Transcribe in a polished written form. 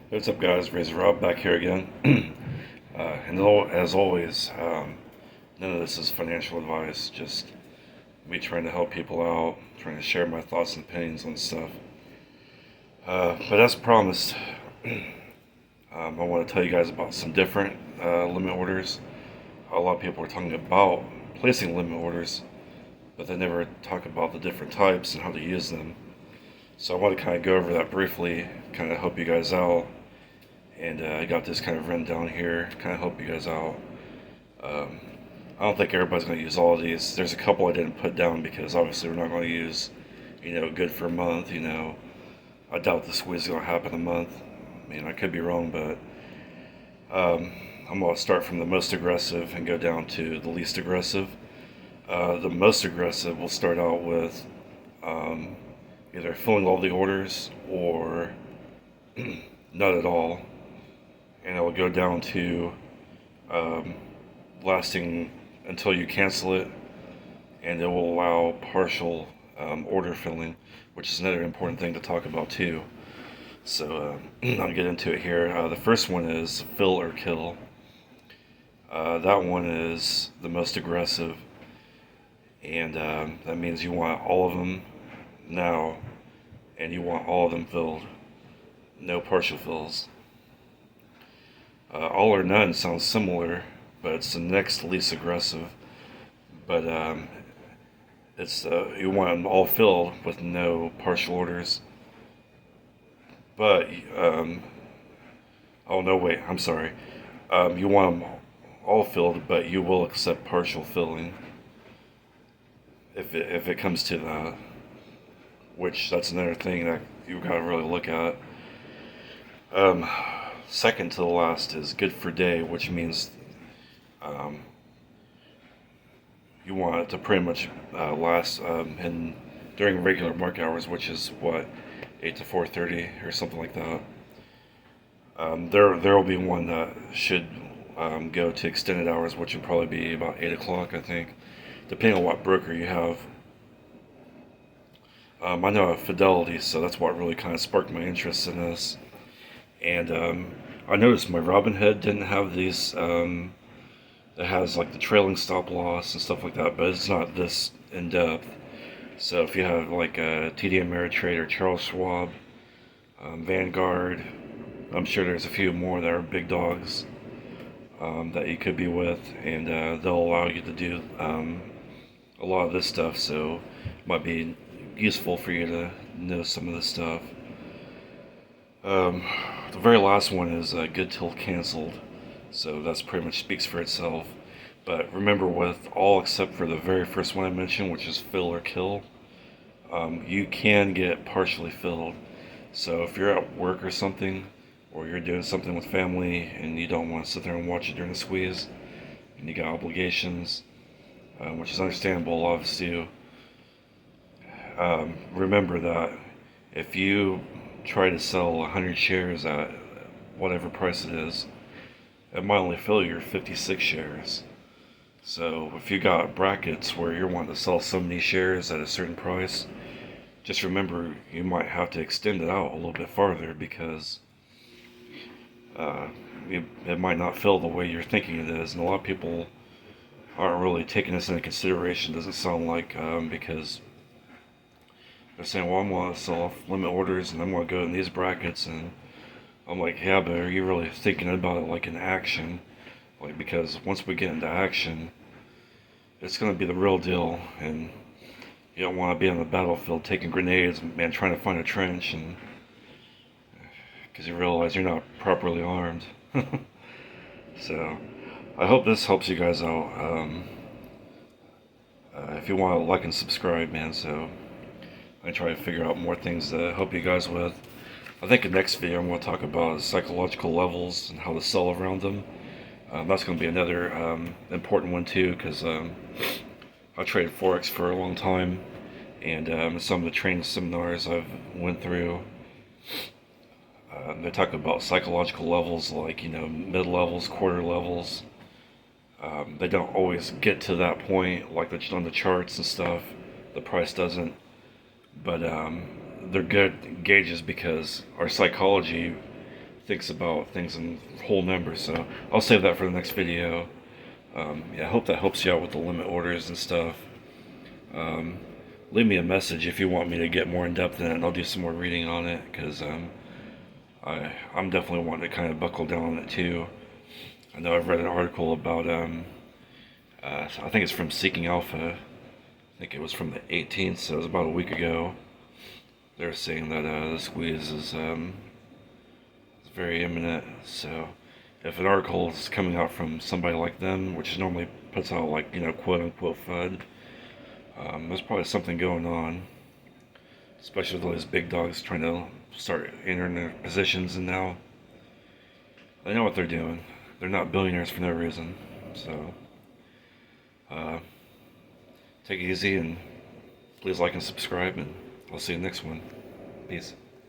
What's up, guys? Razor Rob back here again. As always, none of this is financial advice, just me trying to help people out, trying to share my thoughts and opinions on stuff. But as promised, I want to tell you guys about some different limit orders. A lot of people are talking about placing limit orders, but they never talk about the different types and how to use them. So I want to kind of go over that briefly, kind of help you guys out. And I got this kind of written down here, kind of help you guys out. Um, I don't think everybody's going to use all of these. There's a couple I didn't put down because obviously we're not going to use, good for a month. I doubt the squeeze is going to happen a month. I mean, I could be wrong, but I'm going to start from the most aggressive and go down to the least aggressive. The most aggressive will start out with um, either filling all the orders or not at all, and it will go down to um, lasting until you cancel it, and it will allow partial order filling, which is another important thing to talk about too. So I'll get into it here. The first one is fill or kill. That one is the most aggressive, and that means you want all of them now, and you want all of them filled, no partial fills. All or none sounds similar, but it's the next least aggressive. But it's you want them all filled with no partial orders. But oh no, wait, I'm sorry. You want them all filled, but you will accept partial filling if it comes to that. Which that's another thing that you gotta really look at. Um, Second to the last is good for day, which means um, you want it to pretty much last in during regular market hours, which is what 8 to 4:30 or something like that. There will be one that should go to extended hours, which would probably be about 8 o'clock, I think, depending on what broker you have. I know Fidelity, so that's what really kind of sparked my interest in this. And I noticed my Robinhood didn't have these. It has like the trailing stop loss and stuff like that, but it's not this in depth. So if you have like TD Ameritrade or Charles Schwab, Vanguard, I'm sure there's a few more that are big dogs that you could be with, and they'll allow you to do a lot of this stuff. So it might be useful for you to know some of this stuff. Um, the very last one is good till canceled, so that's pretty much speaks for itself. But remember, with all except for the very first one I mentioned, which is fill or kill, you can get partially filled. So if you're at work or something, or you're doing something with family and you don't want to sit there and watch it during the squeeze, and you got obligations, which is understandable, a lot of us do. Remember that if you try to sell 100 shares at whatever price it is, it might only fill your 56 shares. So if you got brackets where you're wanting to sell so many shares at a certain price, just remember you might have to extend it out a little bit farther because uh, it might not fill the way you're thinking it is. And a lot of people aren't really taking this into consideration, doesn't sound like, because they're saying, well, I'm going to sell off limit orders and I'm going to go in these brackets. And I'm like, yeah, but are you really thinking about it like in action? Like, because once we get into action, it's going to be the real deal. And you don't want to be on the battlefield taking grenades and trying to find a trench, and because you realize you're not properly armed. So I hope this helps you guys out. If you want to like and subscribe, man, so I try to figure out more things to help you guys with. I think the next video I'm going to talk about is psychological levels and how to sell around them. That's going to be another important one too, because I traded Forex for a long time, and some of the training seminars I've went through, they talk about psychological levels like, mid levels, quarter levels. They don't always get to that point, like on the charts and stuff. The price doesn't. But they're good gauges because our psychology thinks about things in whole numbers. So I'll save that for the next video. Yeah, I hope that helps you out with the limit orders and stuff. Leave me a message if you want me to get more in depth in it, and I'll do some more reading on it, because I'm definitely wanting to kind of buckle down on it too. I know I've read an article about I think it's from Seeking Alpha. I think it was from the 18th, so it was about a week ago. They're saying that the squeeze is very imminent. So if an article is coming out from somebody like them, which normally puts out like, quote unquote FUD, there's probably something going on, especially with all these big dogs trying to start entering their positions, and now they know what they're doing. They're not billionaires for no reason. So take it easy, and please like and subscribe, and I'll see you next one. Peace.